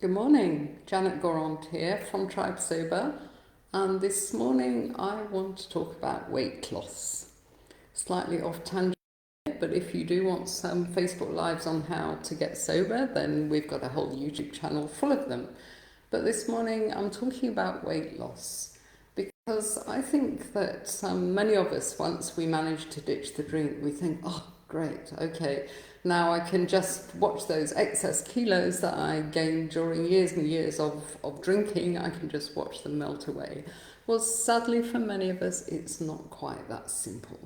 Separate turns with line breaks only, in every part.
Good morning, Janet Gorant here from Tribe Sober, and this morning I want to talk about weight loss. Slightly off tangent, but if you do want some Facebook Lives on how to get sober, then we've got a whole YouTube channel full of them. But this morning I'm talking about weight loss because I think that many of us, once we manage to ditch the drink, we think, oh, great, okay, now I can just watch those excess kilos that I gained during years and years of drinking, I can just watch them melt away. Well, sadly for many of us, it's not quite that simple.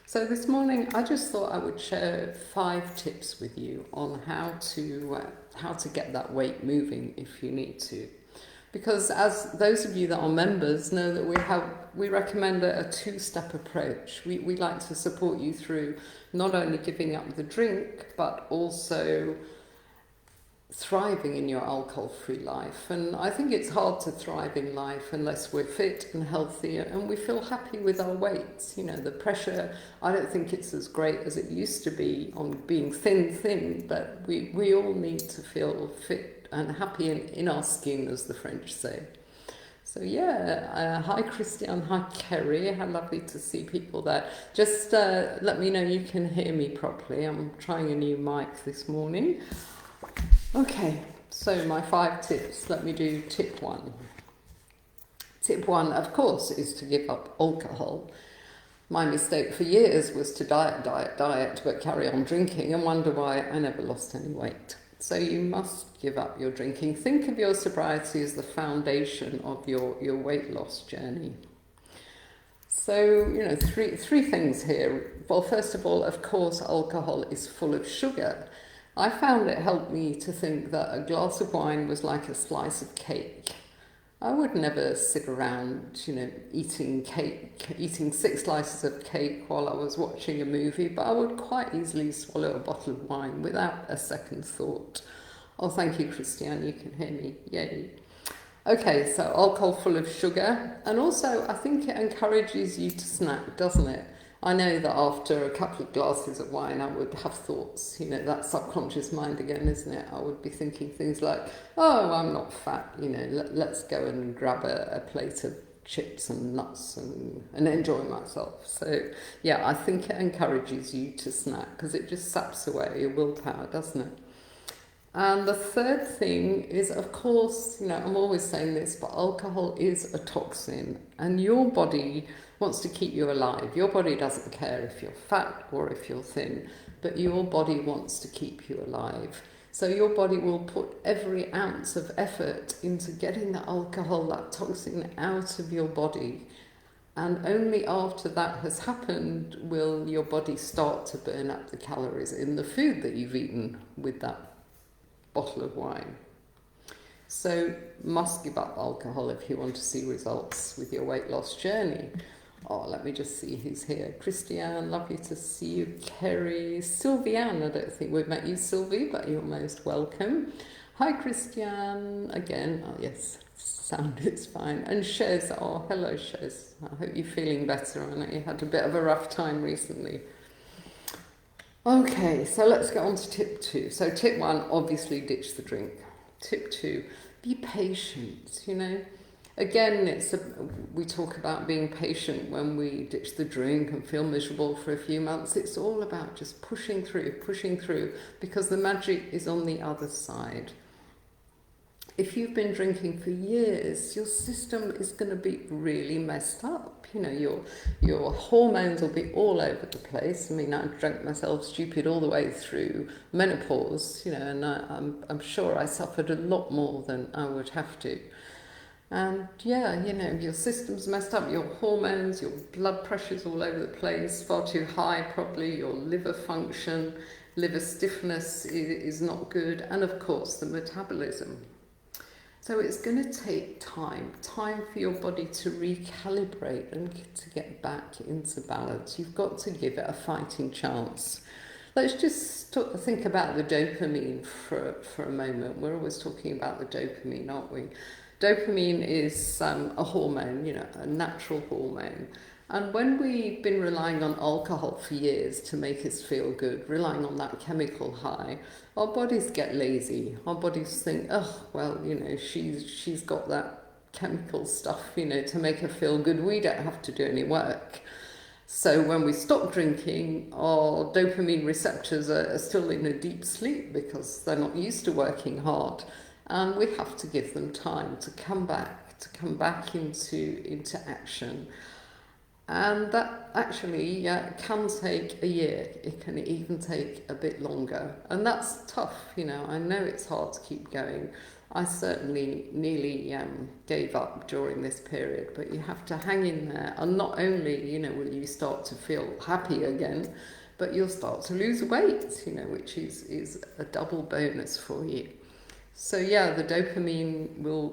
So this morning, I just thought I would share 5 tips with you on how to get that weight moving if you need to. Because as those of you that are members know that we recommend a 2-step approach. We like to support you through not only giving up the drink, but also thriving in your alcohol-free life. And I think it's hard to thrive in life unless we're fit and healthy and we feel happy with our weights. You know, the pressure, I don't think it's as great as it used to be on being thin, but we all need to feel fit and happy in our skin, as the French say. So hi Christian, hi Kerry, how lovely to see people there. Just let me know you can hear me properly. I'm trying a new mic this morning. Okay, so my 5 tips. Let me do tip 1. Tip 1, of course, is to give up alcohol. My mistake for years was to diet, but carry on drinking and wonder why I never lost any weight. So you must give up your drinking. Think of your sobriety as the foundation of your weight loss journey. So, three things here. Well, first of all, of course, alcohol is full of sugar. I found it helped me to think that a glass of wine was like a slice of cake. I would never sit around, eating 6 slices of cake while I was watching a movie, but I would quite easily swallow a bottle of wine without a second thought. Oh, thank you, Christiane, you can hear me, yay. Okay, so alcohol full of sugar, and also I think it encourages you to snack, doesn't it? I know that after a couple of glasses of wine I would have thoughts, that subconscious mind again, isn't it? I would be thinking things like, oh, I'm not fat, let's go and grab a plate of chips and nuts and enjoy myself. So yeah, I think it encourages you to snack because it just saps away your willpower, doesn't it? And the third thing is, of course, I'm always saying this, but alcohol is a toxin and your body wants to keep you alive. Your body doesn't care if you're fat or if you're thin, but your body wants to keep you alive. So your body will put every ounce of effort into getting the alcohol, that toxin, out of your body. And only after that has happened will your body start to burn up the calories in the food that you've eaten with that bottle of wine. So must give up alcohol if you want to see results with your weight loss journey. Oh, let me just see who's here. Christiane, lovely to see you. Kerry, Sylviane, I don't think we've met you, Sylvie, but you're most welcome. Hi, Christiane, again. Oh, yes, sound is fine. And Shez, oh, hello, Shez. I hope you're feeling better. I know you had a bit of a rough time recently. Okay, so let's get on to tip 2. So tip 1, obviously ditch the drink. Tip 2, be patient, Again, we talk about being patient when we ditch the drink and feel miserable for a few months. It's all about just pushing through, because the magic is on the other side. If you've been drinking for years, your system is going to be really messed up. Your hormones will be all over the place. I mean, I drank myself stupid all the way through menopause, and I'm sure I suffered a lot more than I would have to. And your system's messed up, your hormones, your blood pressure's all over the place, far too high probably, your liver function, liver stiffness is not good, and of course the metabolism. So it's going to take time for your body to recalibrate and to get back into balance. You've got to give it a fighting chance. Let's just think about the dopamine for a moment. We're always talking about the dopamine, aren't we? Dopamine is a hormone, a natural hormone. And when we've been relying on alcohol for years to make us feel good, relying on that chemical high, our bodies get lazy. Our bodies think, oh, well, she's got that chemical stuff, to make her feel good. We don't have to do any work. So when we stop drinking, our dopamine receptors are still in a deep sleep because they're not used to working hard. And we have to give them time to come back into action. And that actually can take a year. It can even take a bit longer. And that's tough, I know it's hard to keep going. I certainly nearly gave up during this period, but you have to hang in there. And not only, will you start to feel happy again, but you'll start to lose weight, which is a double bonus for you. So the dopamine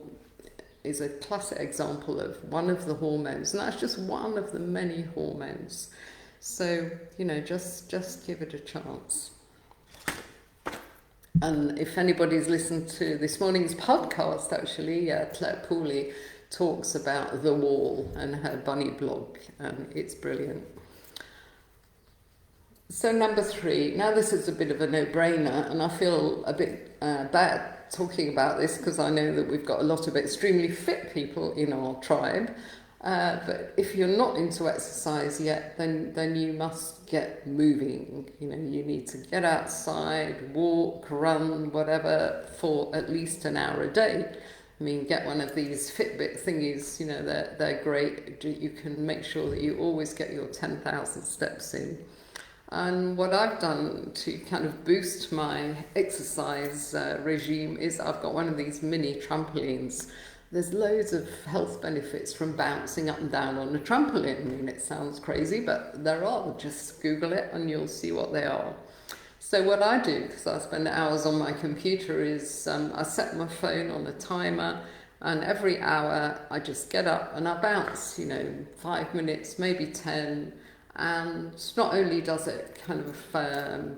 is a classic example of one of the hormones, and that's just one of the many hormones. So, just give it a chance. And if anybody's listened to this morning's podcast, actually, Claire Pooley talks about The Wall and her bunny blog, and it's brilliant. So number 3, now this is a bit of a no-brainer, and I feel a bit bad talking about this because I know that we've got a lot of extremely fit people in our tribe. But if you're not into exercise yet, then you must get moving. You need to get outside, walk, run, whatever, for at least an hour a day. I mean, get one of these Fitbit thingies, they're great. You can make sure that you always get your 10,000 steps in. And what I've done to kind of boost my exercise regime is I've got one of these mini trampolines. There's loads of health benefits from bouncing up and down on a trampoline. I mean, it sounds crazy, but there are. Just Google it and you'll see what they are. So what I do, because I spend hours on my computer, is I set my phone on a timer, and every hour I just get up and I bounce, 5 minutes, maybe 10. And not only does it kind of,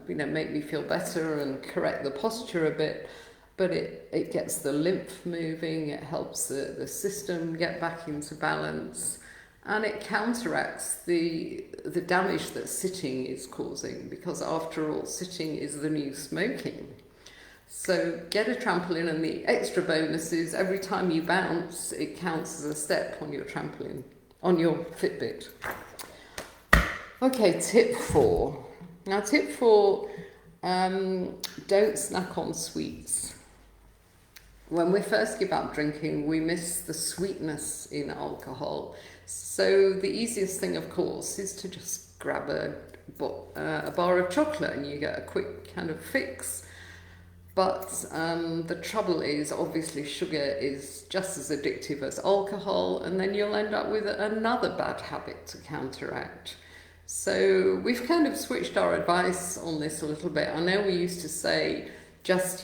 make me feel better and correct the posture a bit, but it gets the lymph moving, it helps the system get back into balance, and it counteracts the damage that sitting is causing, because after all, sitting is the new smoking. So get a trampoline, and the extra bonus is every time you bounce, it counts as a step on your trampoline, on your Fitbit. Okay, tip 4. Now, tip 4, don't snack on sweets. When we first give up drinking, we miss the sweetness in alcohol. So the easiest thing, of course, is to just grab a bar of chocolate and you get a quick kind of fix. But the trouble is, obviously, sugar is just as addictive as alcohol, and then you'll end up with another bad habit to counteract. So we've kind of switched our advice on this a little bit. I know we used to say, just,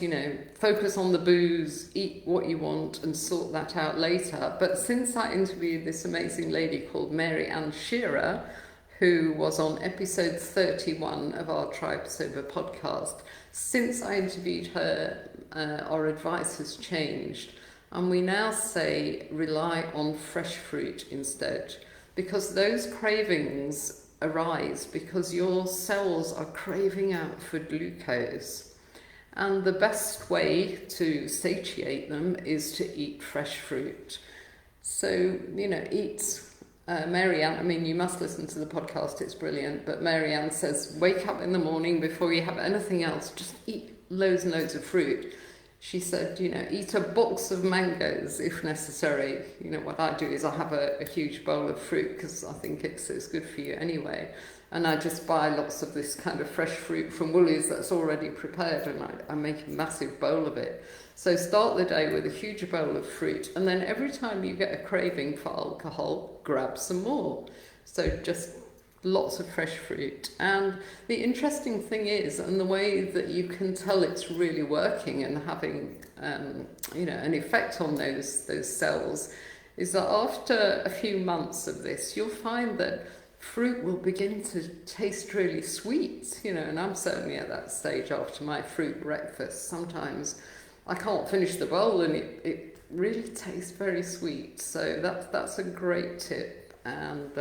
focus on the booze, eat what you want and sort that out later. But since I interviewed this amazing lady called Mary Ann Shearer, who was on episode 31 of our Tribe Sober podcast, since I interviewed her, our advice has changed. And we now say rely on fresh fruit instead, because those cravings arise because your cells are craving out for glucose. And the best way to satiate them is to eat fresh fruit. So, eat. Mary Ann, I mean, you must listen to the podcast, it's brilliant. But Mary Ann says, wake up in the morning before you have anything else, just eat loads and loads of fruit. She said, eat a box of mangoes if necessary. What I do is I have a huge bowl of fruit because I think it's good for you anyway. And I just buy lots of this kind of fresh fruit from Woolies that's already prepared, and I make a massive bowl of it. So start the day with a huge bowl of fruit, and then every time you get a craving for alcohol, grab some more. So just lots of fresh fruit. And the interesting thing is, and the way that you can tell it's really working and having an effect on those cells, is that after a few months of this, you'll find that fruit will begin to taste really sweet, and I'm certainly at that stage after my fruit breakfast. Sometimes I can't finish the bowl and it really tastes very sweet. So that's a great tip. and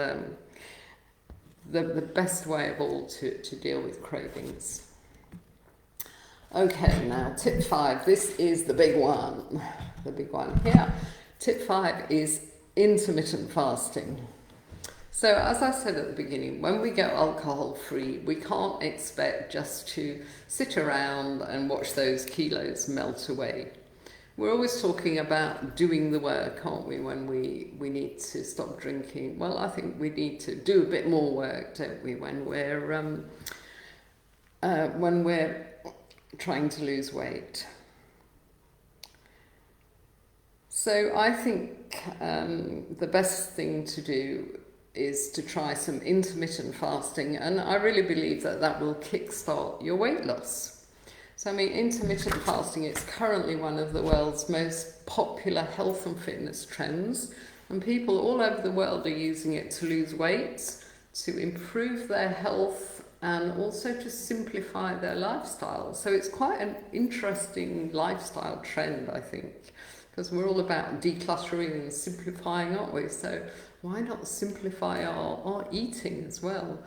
the best way of all to deal with cravings. Okay, now tip 5. This is the big one. The big one here. Tip 5 is intermittent fasting. So as I said at the beginning, when we go alcohol free, we can't expect just to sit around and watch those kilos melt away. We're always talking about doing the work, aren't we, when we need to stop drinking? Well, I think we need to do a bit more work, don't we, when we're trying to lose weight. So I think the best thing to do is to try some intermittent fasting, and I really believe that that will kickstart your weight loss. So I mean, intermittent fasting is currently one of the world's most popular health and fitness trends, and people all over the world are using it to lose weight, to improve their health, and also to simplify their lifestyle. So it's quite an interesting lifestyle trend, I think, because we're all about decluttering and simplifying, aren't we? So why not simplify our eating as well?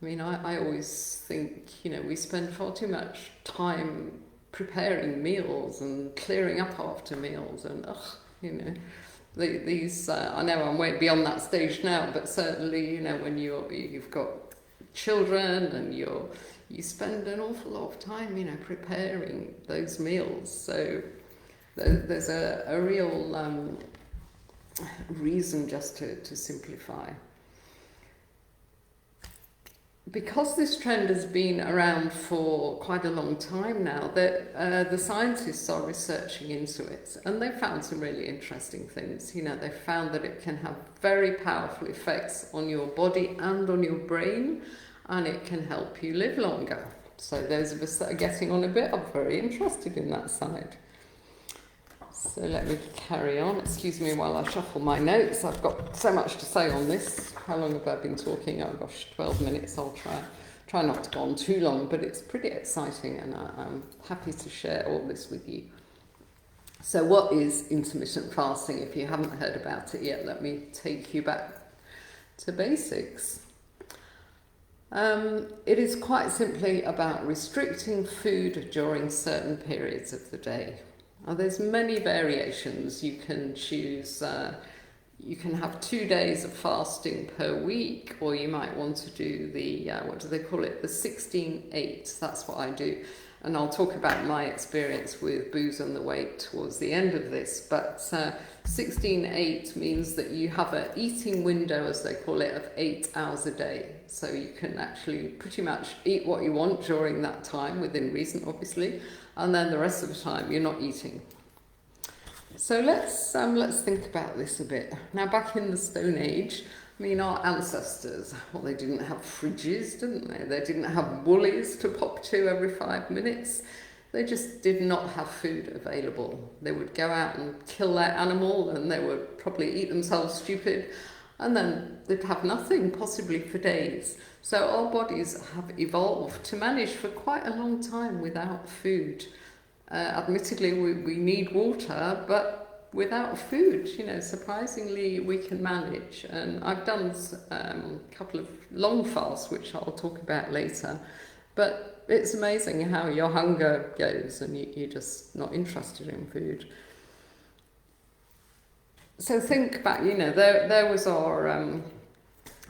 I mean, I always think, we spend far too much time preparing meals and clearing up after meals, and these I know I'm way beyond that stage now, but certainly, when you've got children and you spend an awful lot of time, preparing those meals. So there's a real reason just to simplify. Because this trend has been around for quite a long time now, the scientists are researching into it, and they've found some really interesting things. They found that it can have very powerful effects on your body and on your brain, and it can help you live longer. So those of us that are getting on a bit are very interested in that side. So let me carry on. Excuse me while I shuffle my notes. I've got so much to say on this. How long have I been talking? Oh gosh, 12 minutes. I'll try not to go on too long, but it's pretty exciting, and I'm happy to share all this with you. So what is intermittent fasting? If you haven't heard about it yet, let me take you back to basics. It is quite simply about restricting food during certain periods of the day. Now, there's many variations. You can choose, you can have 2 days of fasting per week, or you might want to do the, what do they call it, the 16-8. That's what I do. And I'll talk about my experience with booze and the weight towards the end of this. But 16-8 means that you have an eating window, as they call it, of 8 hours a day. So you can actually pretty much eat what you want during that time, within reason, obviously. And then the rest of the time you're not eating. So let's think about this a bit. Now, back in the Stone Age, I mean, our ancestors, well, they didn't have fridges, didn't they? They didn't have Woolies to pop to every 5 minutes. They just did not have food available. They would go out and kill their animal, and they would probably eat themselves stupid, and then they'd have nothing, possibly for days. So our bodies have evolved to manage for quite a long time without food. Admittedly, we need water, but without food, surprisingly, we can manage. And I've done a couple of long fasts, which I'll talk about later. But it's amazing how your hunger goes and you're just not interested in food. So think back, there was our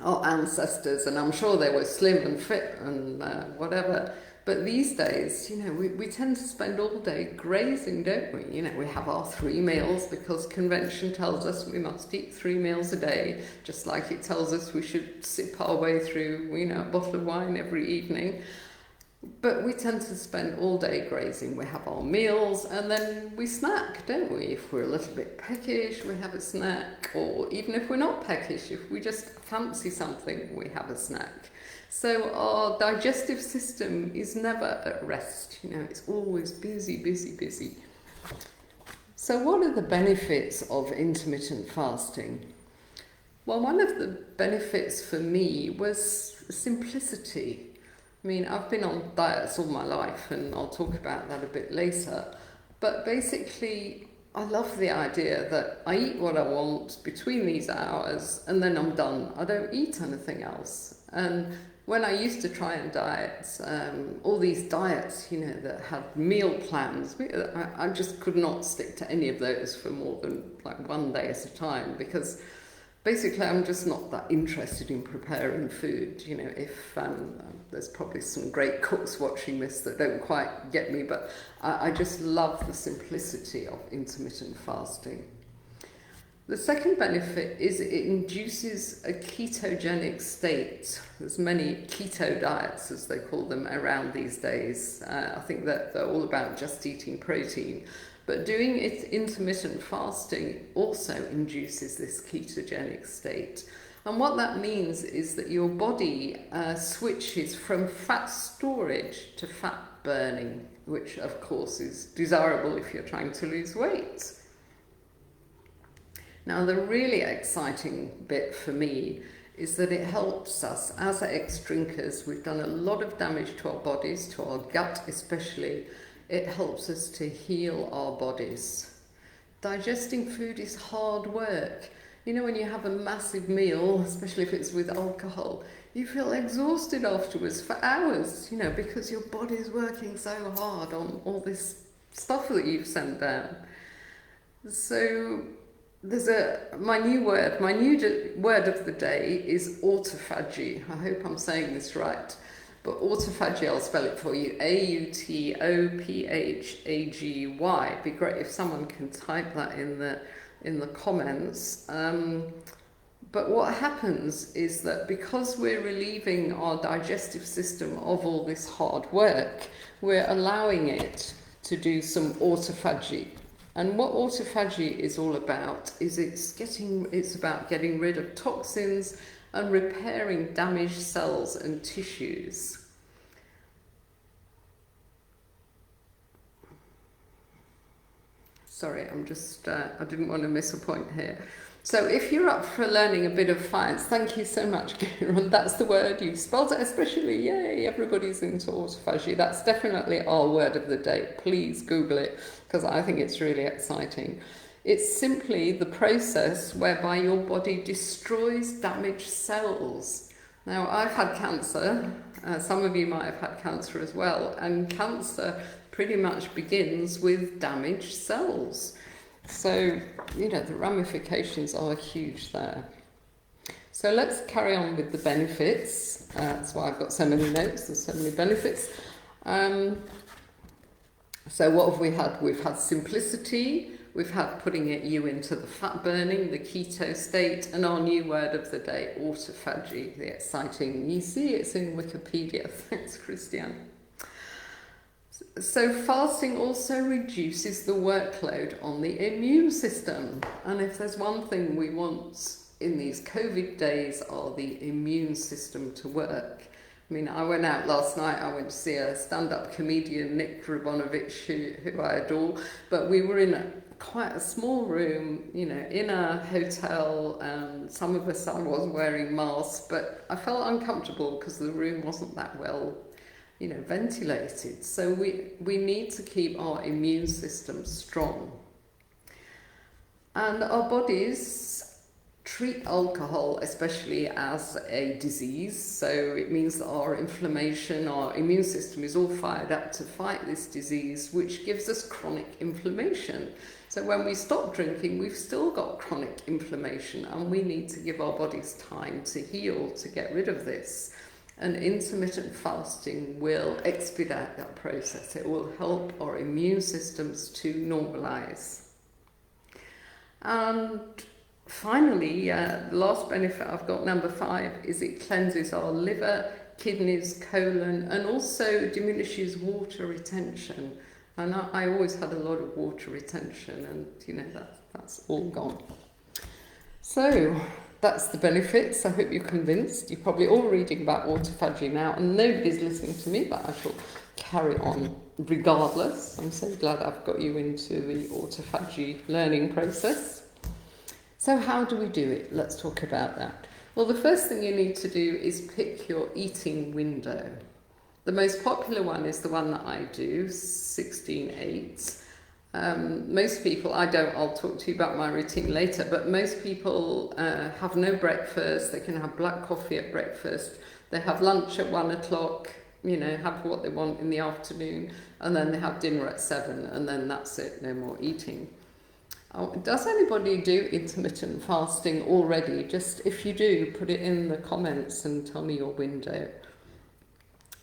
ancestors, and I'm sure they were slim and fit and whatever. But these days, we tend to spend all day grazing, don't we? We have our 3 meals because convention tells us we must eat 3 meals a day, just like it tells us we should sip our way through, a bottle of wine every evening. But we tend to spend all day grazing. We have our meals, and then we snack, don't we? If we're a little bit peckish, we have a snack. Or even if we're not peckish, if we just fancy something, we have a snack. So our digestive system is never at rest. It's always busy, busy, busy. So what are the benefits of intermittent fasting? Well, one of the benefits for me was simplicity. I mean, I've been on diets all my life, and I'll talk about that a bit later. But basically, I love the idea that I eat what I want between these hours and then I'm done. I don't eat anything else. And when I used to try and diet, all these diets, you know, that had meal plans, I just could not stick to any of those for more than like one day at a time, because basically I'm just not that interested in preparing food. You know, if there's probably some great cooks watching this that don't quite get me, but I just love the simplicity of intermittent fasting. The second benefit is it induces a ketogenic state. There's many keto diets, as they call them, around these days. I think that they're all about just eating protein. But doing it intermittent fasting also induces this ketogenic state. And what that means is that your body switches from fat storage to fat burning, which of course is desirable if you're trying to lose weight. Now, the really exciting bit for me is that it helps us as ex-drinkers. We've done a lot of damage to our bodies, to our gut especially. It helps us to heal our bodies. Digesting food is hard work. You know, when you have a massive meal, especially if it's with alcohol, you feel exhausted afterwards for hours, you know, because your body's working so hard on all this stuff that you've sent down. So there's my new word of the day is autophagy. I hope I'm saying this right. But autophagy, I'll spell it for you, AUTOPHAGY. It'd be great if someone can type that in the comments. But what happens is that because we're relieving our digestive system of all this hard work, we're allowing it to do some autophagy. And what autophagy is all about is it's about getting rid of toxins and repairing damaged cells and tissues. Sorry, I didn't want to miss a point here. So if you're up for learning a bit of science, thank you so much, Kieran. That's the word you spelled it, especially, yay, everybody's into autophagy. That's definitely our word of the day. Please Google it, because I think it's really exciting. It's simply the process whereby your body destroys damaged cells. Now, I've had cancer. Some of you might have had cancer as well. And cancer pretty much begins with damaged cells. So, you know, the ramifications are huge there. So let's carry on with the benefits. That's why I've got so many notes. There's so many benefits. So what have we had? We've had simplicity. We've had putting you into the fat burning, the keto state, and our new word of the day, autophagy, the exciting. You see it's in Wikipedia. Thanks, Christian. So fasting also reduces the workload on the immune system. And if there's one thing we want in these COVID days, are the immune system to work. I mean, I went out last night, I went to see a stand-up comedian, Nick Rabonovich, who I adore, but we were in quite a small room, you know, in a hotel, and some of us, I was wearing masks, but I felt uncomfortable because the room wasn't that well, you know, ventilated. So we need to keep our immune system strong. And our bodies treat alcohol especially as a disease, so it means that our inflammation, our immune system is all fired up to fight this disease, which gives us chronic inflammation. So when we stop drinking, we've still got chronic inflammation, and we need to give our bodies time to heal, to get rid of this. And intermittent fasting will expedite that process. It will help our immune systems to normalize. And finally, the last benefit I've got, number 5, is it cleanses our liver, kidneys, colon, and also diminishes water retention. And I always had a lot of water retention, and you know, that's all gone. So that's the benefits. I hope you're convinced. You're probably all reading about autophagy now, and nobody's listening to me, but I shall carry on regardless. I'm so glad I've got you into the autophagy learning process. So how do we do it? Let's talk about that. Well, the first thing you need to do is pick your eating window. The most popular one is the one that I do, 16/8. Most people, I'll talk to you about my routine later, but most people have no breakfast. They can have black coffee at breakfast. They have lunch at 1 o'clock, have what they want in the afternoon, and then they have dinner at 7, and then that's it, no more eating. Does anybody do intermittent fasting already? Just if you do, put it in the comments and tell me your window.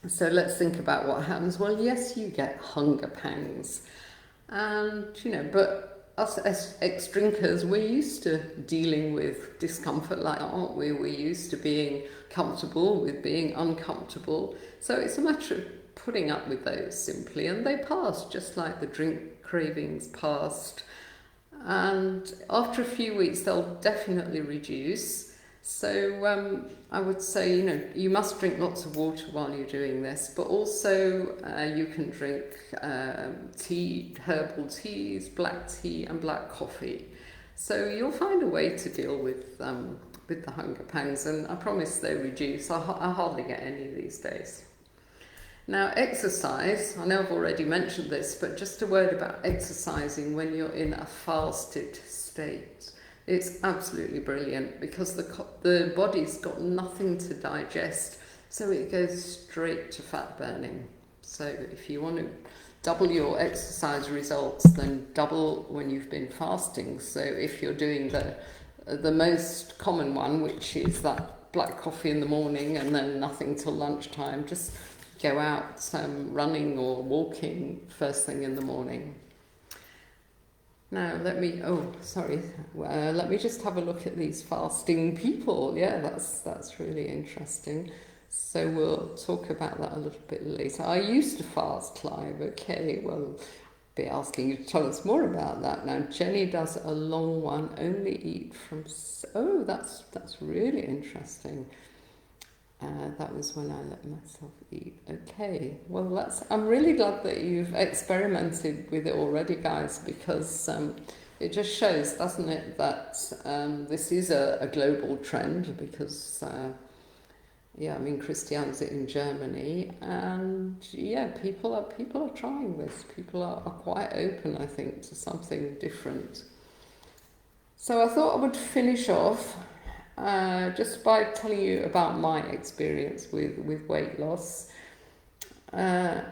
So let's think about what happens. Well, yes, you get hunger pangs. And, but us as ex-drinkers, we're used to dealing with discomfort like that, aren't we? We're used to being comfortable with being uncomfortable. So it's a matter of putting up with those simply. And they pass, just like the drink cravings passed. And after a few weeks, they'll definitely reduce. So I would say, you must drink lots of water while you're doing this, but also you can drink tea, herbal teas, black tea and black coffee. So you'll find a way to deal with the hunger pangs, and I promise they reduce. I hardly get any these days. Now, exercise, I know I've already mentioned this, but just a word about exercising when you're in a fasted state. It's absolutely brilliant because the body's got nothing to digest, so it goes straight to fat burning. So if you want to double your exercise results, then double when you've been fasting. So if you're doing the most common one, which is that black coffee in the morning and then nothing till lunchtime, just go out running or walking first thing in the morning. Now let me just have a look at these fasting people. Yeah, that's really interesting. So we'll talk about that a little bit later. I used to fast, Clive. Okay, well, I'll be asking you to tell us more about that. Now Jenny does a long one, only eat from... Oh, that's really interesting. That was when I let myself eat. Okay, well, I'm really glad that you've experimented with it already, guys, because it just shows, doesn't it, that this is a global trend, because, Christianity in Germany, and people are trying this. People are quite open, I think, to something different. So I thought I would finish off just by telling you about my experience with weight loss and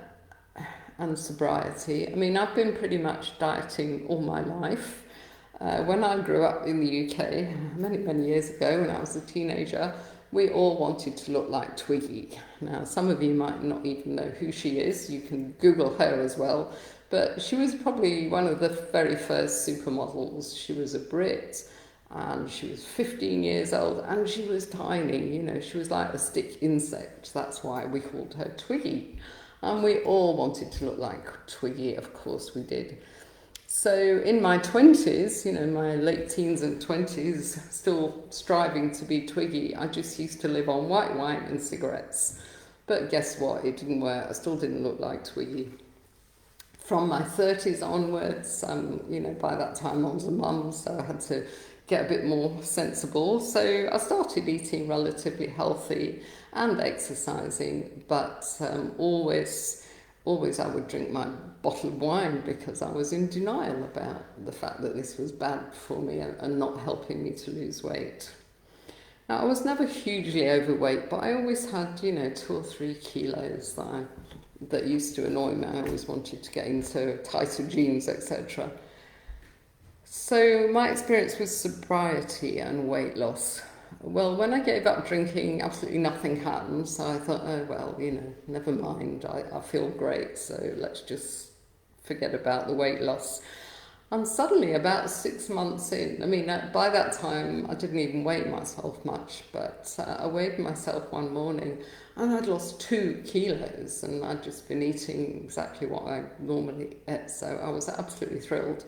sobriety. I mean, I've been pretty much dieting all my life. When I grew up in the UK, many, many years ago, when I was a teenager, we all wanted to look like Twiggy. Now, some of you might not even know who she is. You can Google her as well. But she was probably one of the very first supermodels. She was a Brit. And she was 15 years old, and she was tiny, she was like a stick insect. That's why we called her Twiggy. And we all wanted to look like Twiggy, of course we did. So in my 20s, my late teens and 20s, still striving to be Twiggy, I just used to live on white wine and cigarettes. But guess what? It didn't work. I still didn't look like Twiggy. From my 30s onwards, by that time I was a mum, so I had to get a bit more sensible. So I started eating relatively healthy and exercising, but always I would drink my bottle of wine because I was in denial about the fact that this was bad for me and not helping me to lose weight. Now, I was never hugely overweight, but I always had, 2 or 3 kilos that used to annoy me. I always wanted to get into tighter jeans, etc. So my experience with sobriety and weight loss. Well, when I gave up drinking, absolutely nothing happened. So I thought, oh, well, never mind. I feel great. So let's just forget about the weight loss. And suddenly, about 6 months in, by that time, I didn't even weigh myself much, but I weighed myself one morning and I'd lost 2 kilos, and I'd just been eating exactly what I normally ate. So I was absolutely thrilled.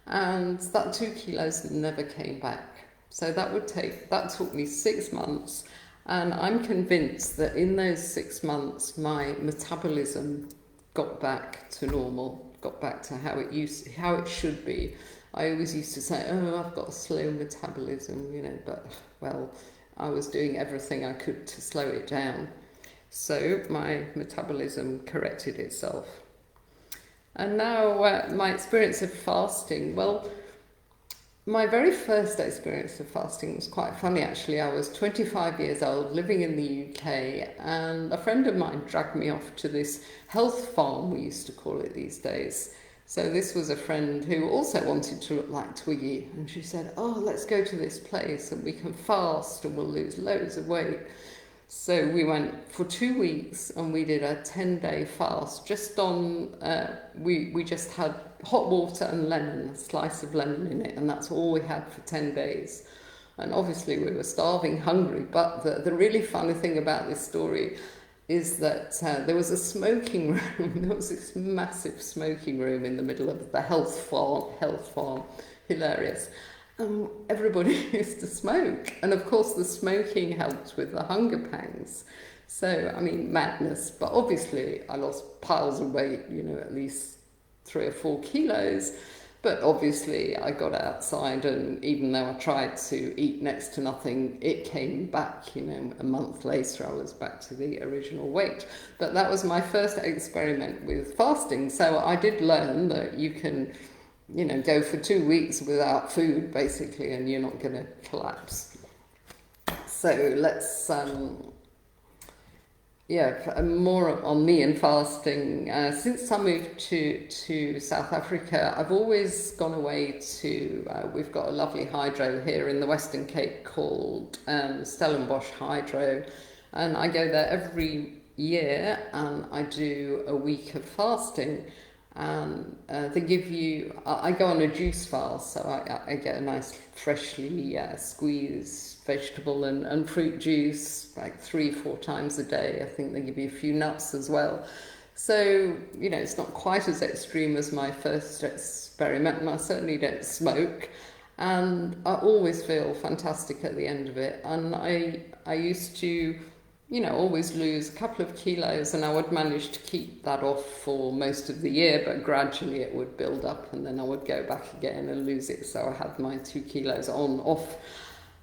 And that 2 kilos never came back. So that took me 6 months, and I'm convinced that in those 6 months my metabolism got back to normal, got back to how it should be. I always used to say, oh, I've got a slow metabolism, but well, I was doing everything I could to slow it down. So my metabolism corrected itself. And now my experience of fasting, well, my very first experience of fasting was quite funny actually. I was 25 years old, living in the UK, and a friend of mine dragged me off to this health farm, we used to call it these days. So this was a friend who also wanted to look like Twiggy, and she said, "Oh, let's go to this place and we can fast and we'll lose loads of weight." So we went for 2 weeks and we did a 10-day fast just on, we just had hot water and lemon, a slice of lemon in it, and that's all we had for 10 days. And obviously we were starving, hungry, but the really funny thing about this story is that there was a smoking room, there was this massive smoking room in the middle of the health farm, hilarious. Everybody used to smoke, and of course the smoking helped with the hunger pangs. So, I mean, madness. But obviously I lost piles of weight, you know, at least 3 or 4 kilos. But obviously I got outside, and even though I tried to eat next to nothing, it came back, you know, a month later I was back to the original weight. But that was my first experiment with fasting. So I did learn that you can, you know, go for 2 weeks without food basically, and you're not going to collapse. So let's more on me and fasting. Since I moved to South Africa, I've always gone away to, we've got a lovely hydro here in the Western Cape called Stellenbosch Hydro, and I go there every year and I do a week of fasting. And they give you, I go on a juice fast, so I get a nice freshly squeezed vegetable and fruit juice like 3-4 times a day. I think they give you a few nuts as well. So, you know, it's not quite as extreme as my first experiment, and I certainly don't smoke. And I always feel fantastic at the end of it. And I used to, you know, always lose a couple of kilos, and I would manage to keep that off for most of the year, but gradually it would build up and then I would go back again and lose it. So I had my 2 kilos on, off.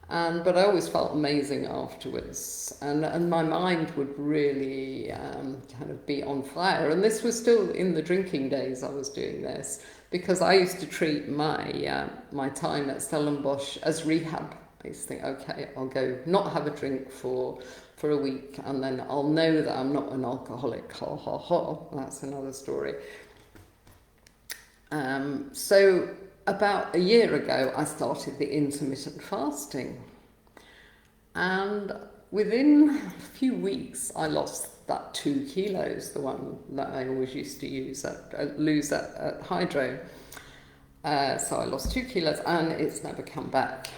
But I always felt amazing afterwards, and my mind would really kind of be on fire. And this was still in the drinking days I was doing this, because I used to treat my time at Stellenbosch as rehab. I used to think, okay, I'll go not have a drink for a week, and then I'll know that I'm not an alcoholic. Ha ha ha. That's another story. So about a year ago, I started the intermittent fasting, and within a few weeks, I lost that 2 kilos, the one that I always used to lose at Hydro. So I lost 2 kilos, and it's never come back.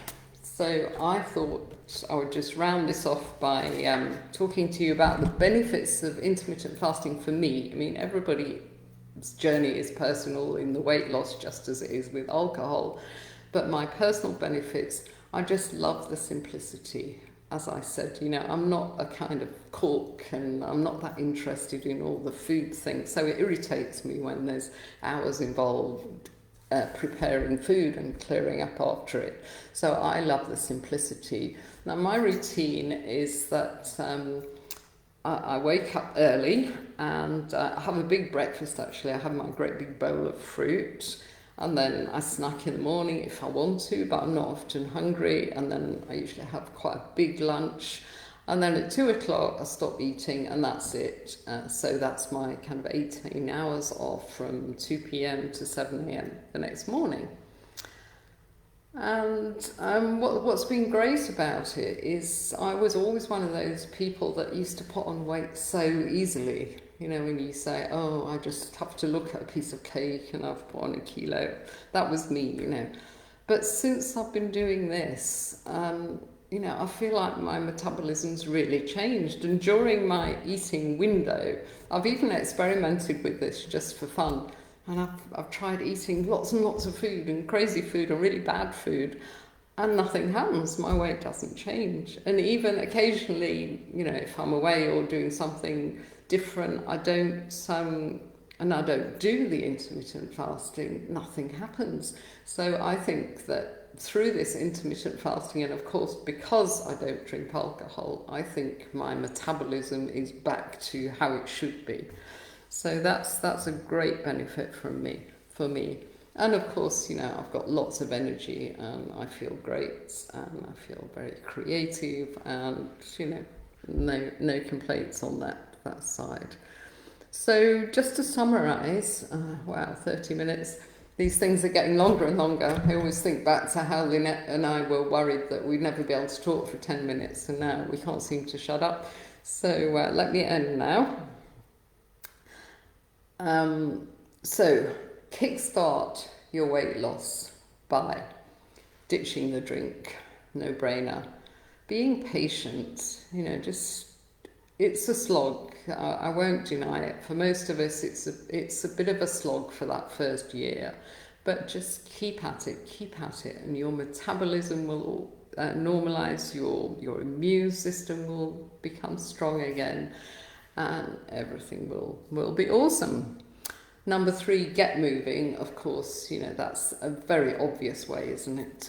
So I thought I would just round this off by talking to you about the benefits of intermittent fasting for me. I mean, everybody's journey is personal in the weight loss, just as it is with alcohol. But my personal benefits, I just love the simplicity. As I said, you know, I'm not a kind of cook, and I'm not that interested in all the food things. So it irritates me when there's hours involved preparing food and clearing up after it. So I love the simplicity. Now my routine is that I wake up early and I have a big breakfast actually. I have my great big bowl of fruit, and then I snack in the morning if I want to, but I'm not often hungry, and then I usually have quite a big lunch. And then at 2 o'clock I stop eating, and that's it. So that's my kind of 18 hours off from 2 p.m. to 7 a.m. the next morning. And what's been great about it is I was always one of those people that used to put on weight so easily. You know, when you say, oh, I just have to look at a piece of cake and I've put on a kilo. That was me, you know. But since I've been doing this, you know, I feel like my metabolism's really changed. And during my eating window, I've even experimented with this just for fun. And I've tried eating lots and lots of food, and crazy food and really bad food, and nothing happens. My weight doesn't change. And even occasionally, you know, if I'm away or doing something different, I don't do the intermittent fasting, nothing happens. So I think that through this intermittent fasting, and of course because I don't drink alcohol, I think my metabolism is back to how it should be. So that's a great benefit for me. And of course, I've got lots of energy and I feel great and I feel very creative and, no complaints on that side. So just to summarize, wow, 30 minutes. These things are getting longer and longer. I always think back to how Lynette and I were worried that we'd never be able to talk for 10 minutes, and now we can't seem to shut up. So let me end now. So kickstart your weight loss by ditching the drink, no brainer. Being patient, it's a slog. I won't deny it. For most of us, it's a bit of a slog for that first year, but just keep at it, and your metabolism will normalize. Your immune system will become strong again, and everything will be awesome. Number 3, get moving. Of course, that's a very obvious way, isn't it,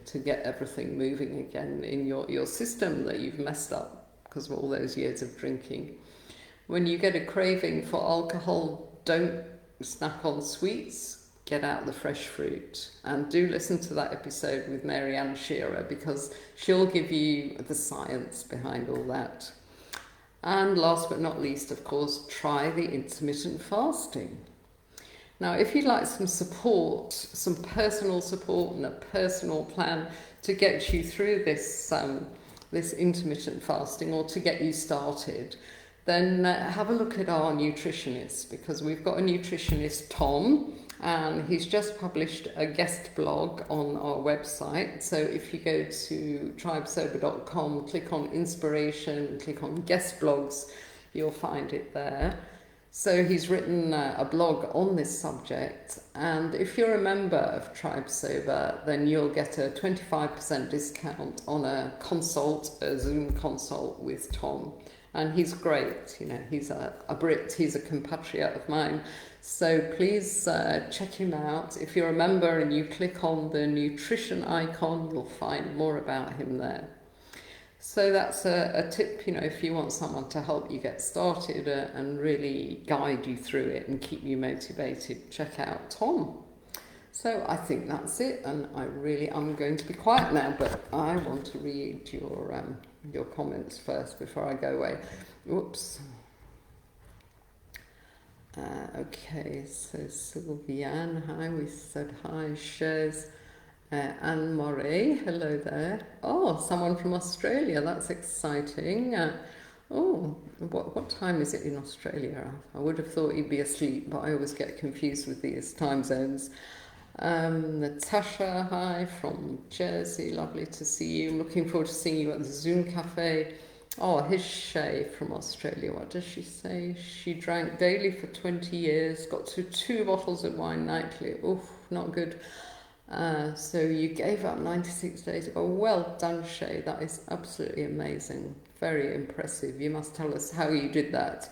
to get everything moving again in your system that you've messed up because of all those years of drinking. When you get a craving for alcohol, don't snack on sweets, get out the fresh fruit. And do listen to that episode with Marianne Shearer, because she'll give you the science behind all that. And last but not least, of course, try the intermittent fasting. Now, if you'd like some support, some personal support and a personal plan to get you through this intermittent fasting, or to get you started, then have a look at our nutritionist, because we've got a nutritionist, Tom, and he's just published a guest blog on our website. So if you go to tribesober.com, click on inspiration, click on guest blogs, you'll find it there. So he's written a blog on this subject, and if you're a member of Tribe Sober, then you'll get a 25% discount on a Zoom consult with Tom. And he's great, he's a Brit, he's a compatriot of mine. So please check him out. If you're a member and you click on the nutrition icon, you'll find more about him there. So that's a tip, if you want someone to help you get started and really guide you through it and keep you motivated, check out Tom. So I think that's it, and I'm going to be quiet now, but I want to read your comments first before I go away. Whoops. Okay, so Sylviane, hi, we said hi. Shares. Anne Moray, hello there. Oh, someone from Australia, that's exciting. What time is it in Australia? I would have thought you'd be asleep, but I always get confused with these time zones. Natasha, hi, from Jersey, lovely to see you. Looking forward to seeing you at the Zoom Cafe. Oh, here's Shay from Australia. What does she say? She drank daily for 20 years, got to 2 bottles of wine nightly. Oof, not good. So you gave up 96 days ago. Well done, Shay. That is absolutely amazing. Very impressive. You must tell us how you did that.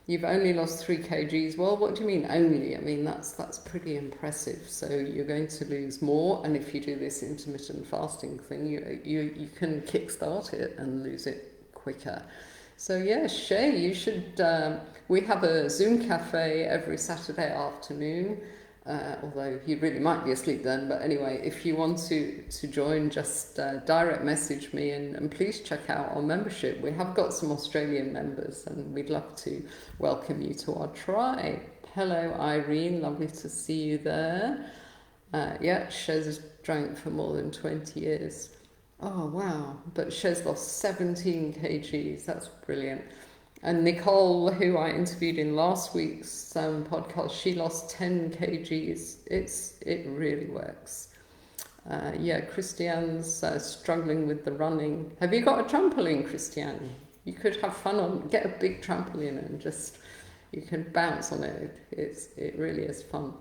You've only lost 3 kgs. Well, what do you mean only? I mean, that's pretty impressive. So you're going to lose more. And if you do this intermittent fasting thing, you can kickstart it and lose it quicker. So yeah, Shay, you should... we have a Zoom cafe every Saturday afternoon. Although you really might be asleep then, but anyway, if you want to join, just direct message me, and please check out our membership. We have got some Australian members, and we'd love to welcome you to our tribe. Hello, Irene, lovely to see you there. Yeah, Shez has drank for more than 20 years. Oh, wow, but Shez lost 17 kgs, that's brilliant. And Nicole, who I interviewed in last week's podcast, she lost 10 kgs. It really works. Yeah, Christiane's struggling with the running. Have you got a trampoline, Christiane? You could have fun on. Get a big trampoline and you can bounce on it. It really is fun.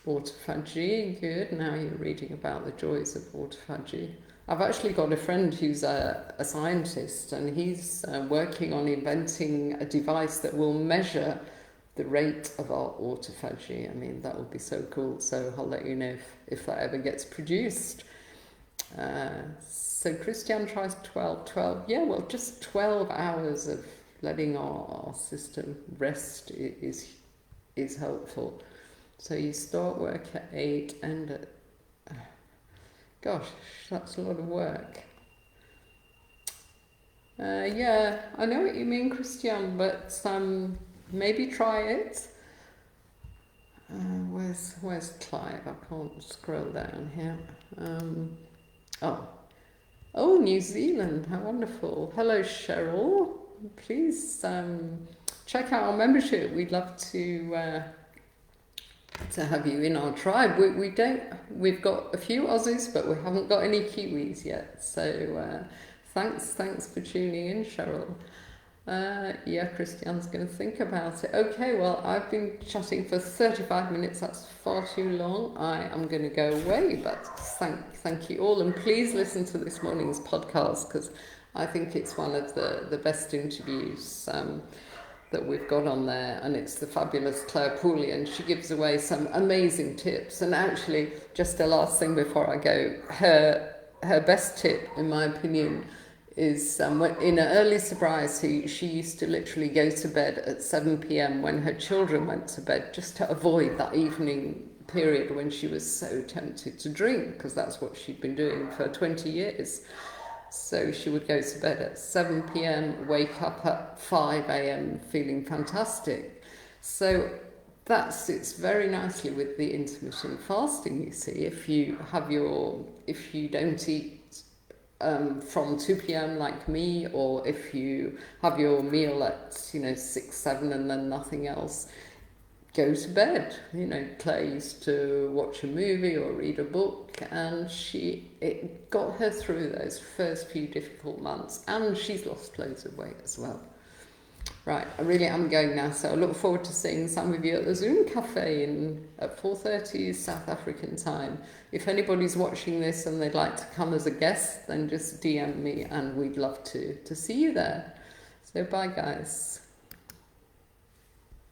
Autophagy, good. Now you're reading about the joys of autophagy. I've actually got a friend who's a scientist, and he's working on inventing a device that will measure the rate of our autophagy. I mean, that would be so cool. So I'll let you know if that ever gets produced. So Christian tries 12. Yeah, well, just 12 hours of letting our system rest is is helpful. So you start work at 8 and at, gosh, that's a lot of work. Yeah, I know what you mean, Christian, but maybe try it. Where's Clive? I can't scroll down here. Oh, New Zealand, how wonderful. Hello, Cheryl. Please check out our membership. We'd love to have you in our tribe. We've got a few Aussies, but we haven't got any Kiwis yet. So thanks for tuning in, Cheryl. Yeah, Christian's going to think about it. Okay, well, I've been chatting for 35 minutes. That's far too long. I am going to go away, but thank you all. And please listen to this morning's podcast, because I think it's one of the best interviews that we've got on there. And it's the fabulous Claire Pooley, and she gives away some amazing tips. And actually, just the last thing before I go, her best tip, in my opinion, is in her early sobriety, she used to literally go to bed at 7 p.m. when her children went to bed, just to avoid that evening period when she was so tempted to drink, because that's what she'd been doing for 20 years. So she would go to bed at 7 p.m, wake up at 5 a.m. feeling fantastic. So that sits very nicely with the intermittent fasting, you see. If you don't eat from 2 p.m. like me, or if you have your meal at 6, 7 and then nothing else, go to bed. Claire used to watch a movie or read a book, and it got her through those first few difficult months, and she's lost loads of weight as well. Right, I really am going now, so I look forward to seeing some of you at the Zoom Cafe at 4:30 South African time. If anybody's watching this and they'd like to come as a guest, then just DM me and we'd love to see you there. So bye, guys.